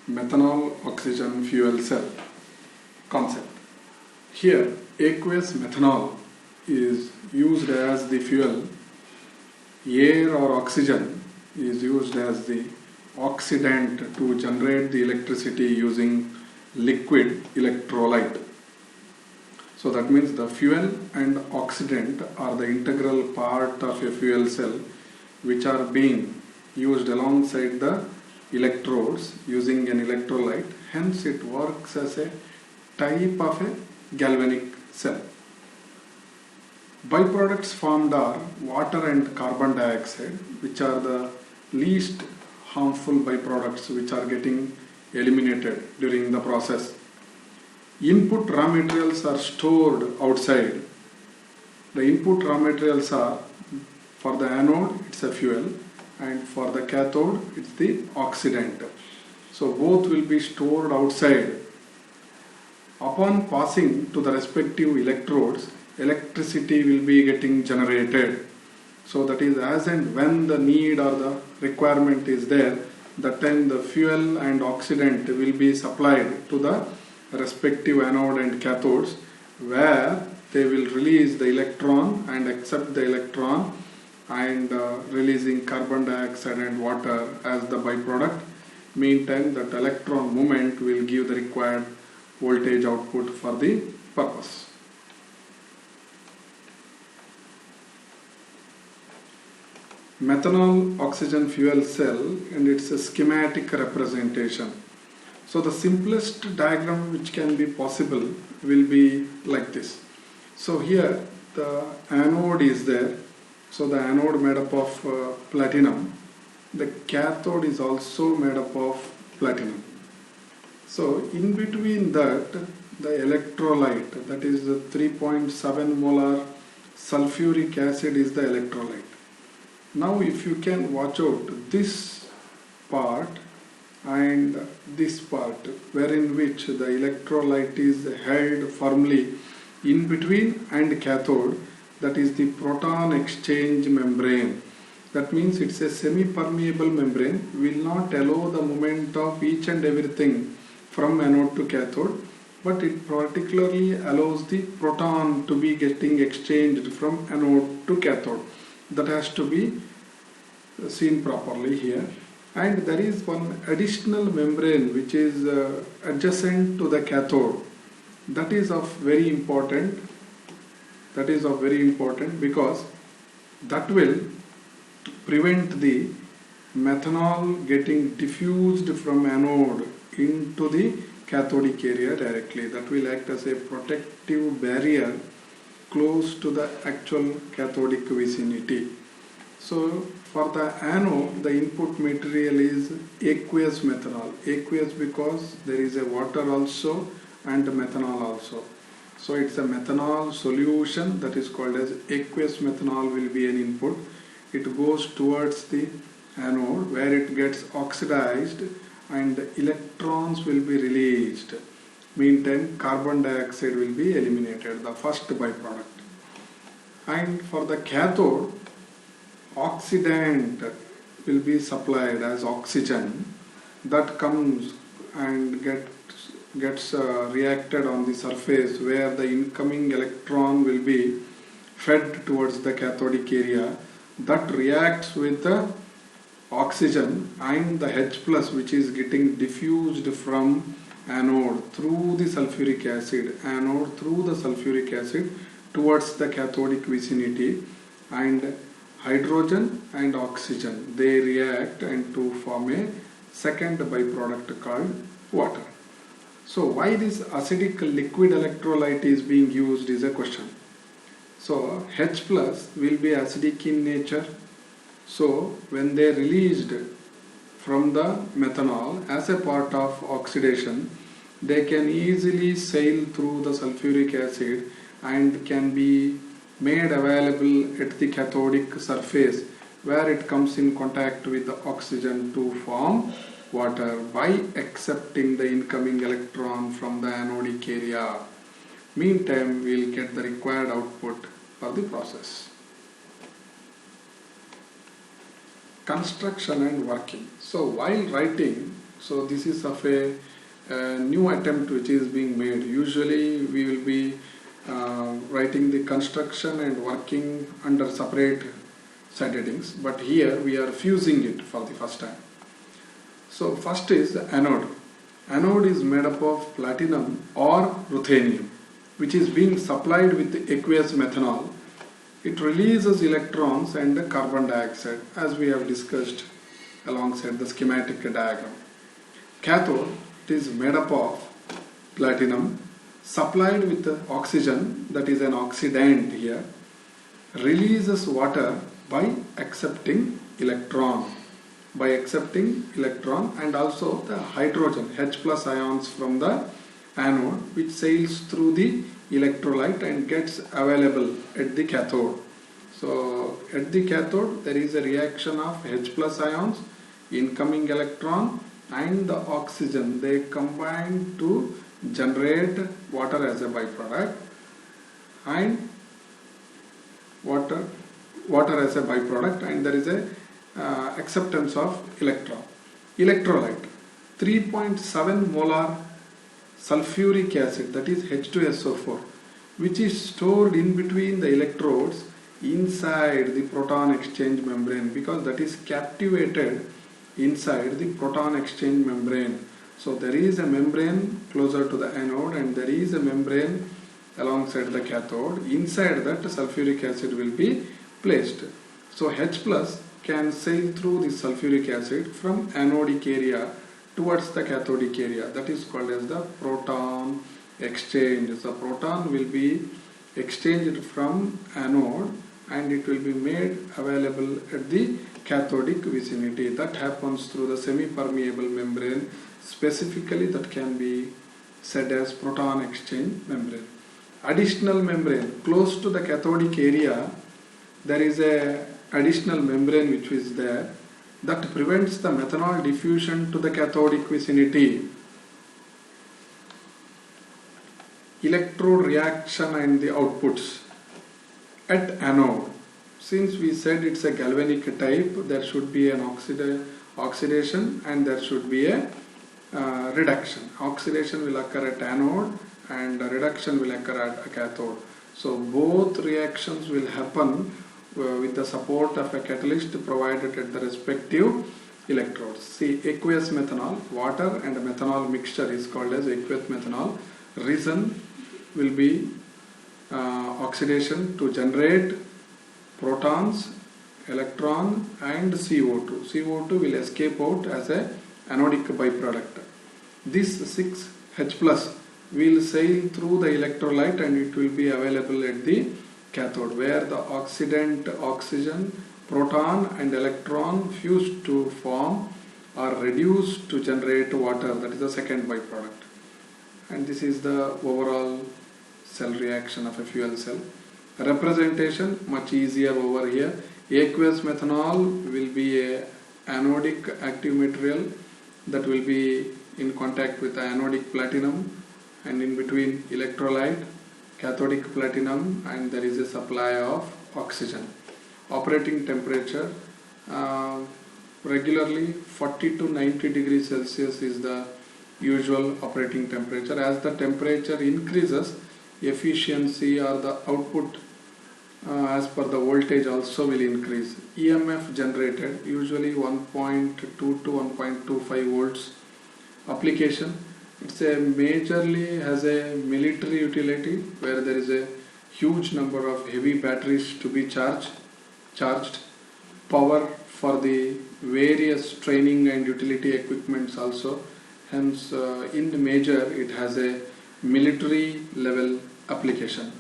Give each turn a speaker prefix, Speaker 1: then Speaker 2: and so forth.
Speaker 1: methanol oxygen fuel cell concept. Here, aqueous methanol is used as the fuel. Air or oxygen is used as the oxidant to generate the electricity using liquid electrolyte. So that means the fuel and oxidant are the integral part of a fuel cell, which are being used alongside the electrodes using an electrolyte. Hence it works as a type of a galvanic cell. Byproducts formed are water and carbon dioxide, which are the least harmful byproducts which are getting eliminated during the process. Input raw materials are stored outside. The input raw materials are, for the anode it's a fuel, and for the cathode it's the oxidant. So both will be stored outside. Upon passing to the respective electrodes, electricity will be getting generated. So that is as and when the need or the requirement is there, that time the fuel and oxidant will be supplied to the respective anode and cathodes, where they will release the electron and accept the electron, and releasing carbon dioxide and water as the byproduct. Meantime, that electron movement will give the required voltage output for the purpose. Methanol oxygen fuel cell and its a schematic representation. So the simplest diagram which can be possible will be like this. So here the anode is there. So the anode made up of platinum. The cathode is also made up of platinum. So in between that, the electrolyte, that is the 3.7 molar sulfuric acid is the electrolyte. Now if you can watch out this part and this part, wherein which the electrolyte is held firmly in between and cathode, that is the proton exchange membrane. That means it's a semi-permeable membrane, will not allow the movement of each and everything from anode to cathode, but it particularly allows the proton to be getting exchanged from anode to cathode. That has to be seen properly here. And there is one additional membrane which is adjacent to the cathode. That is of very important. That is of very important because that will prevent the methanol getting diffused from anode into the cathodic area directly. That will act as a protective barrier close to the actual cathodic vicinity. So for the anode, the input material is aqueous methanol. Aqueous because there is a water also and methanol also. So it's a methanol solution that is called as aqueous methanol will be an input. It goes towards the anode where it gets oxidized and electrons will be released. Meantime, carbon dioxide will be eliminated, the first byproduct. And for the cathode, oxidant will be supplied as oxygen that comes and gets reacted on the surface, where the incoming electron will be fed towards the cathodic area. That reacts with the oxygen and the H plus, which is getting diffused from anode through the sulfuric acid, anode through the sulfuric acid towards the cathodic vicinity, and hydrogen and oxygen, they react and to form a second byproduct called water. So why this acidic liquid electrolyte is being used is a question. So H plus will be acidic in nature. So when they released from the methanol as a part of oxidation, they can easily sail through the sulfuric acid and can be made available at the cathodic surface, where it comes in contact with the oxygen to form water by accepting the incoming electron from the anodic area. Meantime, we will get the required output for the process. Construction and working. So while writing So this is of a new attempt which is being made. Usually we will be writing the construction and working under separate side headings, but here we are fusing it for the first time. So first is the anode. Anode is made up of platinum or ruthenium, which is being supplied with aqueous methanol. It releases electrons and carbon dioxide, as we have discussed alongside the schematic diagram. Cathode, it is made up of platinum supplied with oxygen, that is an oxidant here, releases water by accepting electron. And also the hydrogen H plus ions from the anode, which sails through the electrolyte and gets available at the cathode. So at the cathode there is a reaction of H plus ions, incoming electron and the oxygen. They combine to generate water as a byproduct, and water as a byproduct, and there is a acceptance of electron. Electrolyte, 3.7 molar sulfuric acid, that is H2SO4, which is stored in between the electrodes inside the proton exchange membrane, because that is captivated inside the proton exchange membrane. So there is a membrane closer to the anode and there is a membrane alongside the cathode. Inside that sulfuric acid will be placed. So H plus can sail through the sulfuric acid from anodic area towards the cathodic area. That is called as the proton exchange. The proton will be exchanged from anode and it will be made available at the cathodic vicinity. That happens through the semi-permeable membrane. Specifically, that can be said as proton exchange membrane. Additional membrane close to the cathodic area, there is a additional membrane which is there that prevents the methanol diffusion to the cathodic vicinity. Electrode reaction and the outputs at anode. Since we said it's a galvanic type, there should be an oxidation and there should be a reduction. Oxidation will occur at anode and reduction will occur at a cathode. So both reactions will happen with the support of a catalyst provided at the respective electrodes. See, aqueous methanol, water and methanol mixture is called as aqueous methanol. Reason will be oxidation to generate protons, electron and CO2. CO2 will escape out as a anodic byproduct. This 6H plus will sail through the electrolyte and it will be available at the cathode, where the oxidant oxygen, proton and electron fuse to form or reduce to generate water. That is the second byproduct. And this is the overall cell reaction of a fuel cell. Representation much easier over here. Aqueous methanol will be a anodic active material that will be in contact with the anodic platinum, and in between electrolyte, cathodic platinum, and there is a supply of oxygen. Operating temperature regularly 40 to 90 degrees Celsius is the usual operating temperature. As the temperature increases, efficiency or the output as per the voltage also will increase. EMF generated usually 1.2 to 1.25 volts. Application, it's a majorly has a military utility where there is a huge number of heavy batteries to be charged. Power for the various training and utility equipments also. Hence in the major it has a military level application.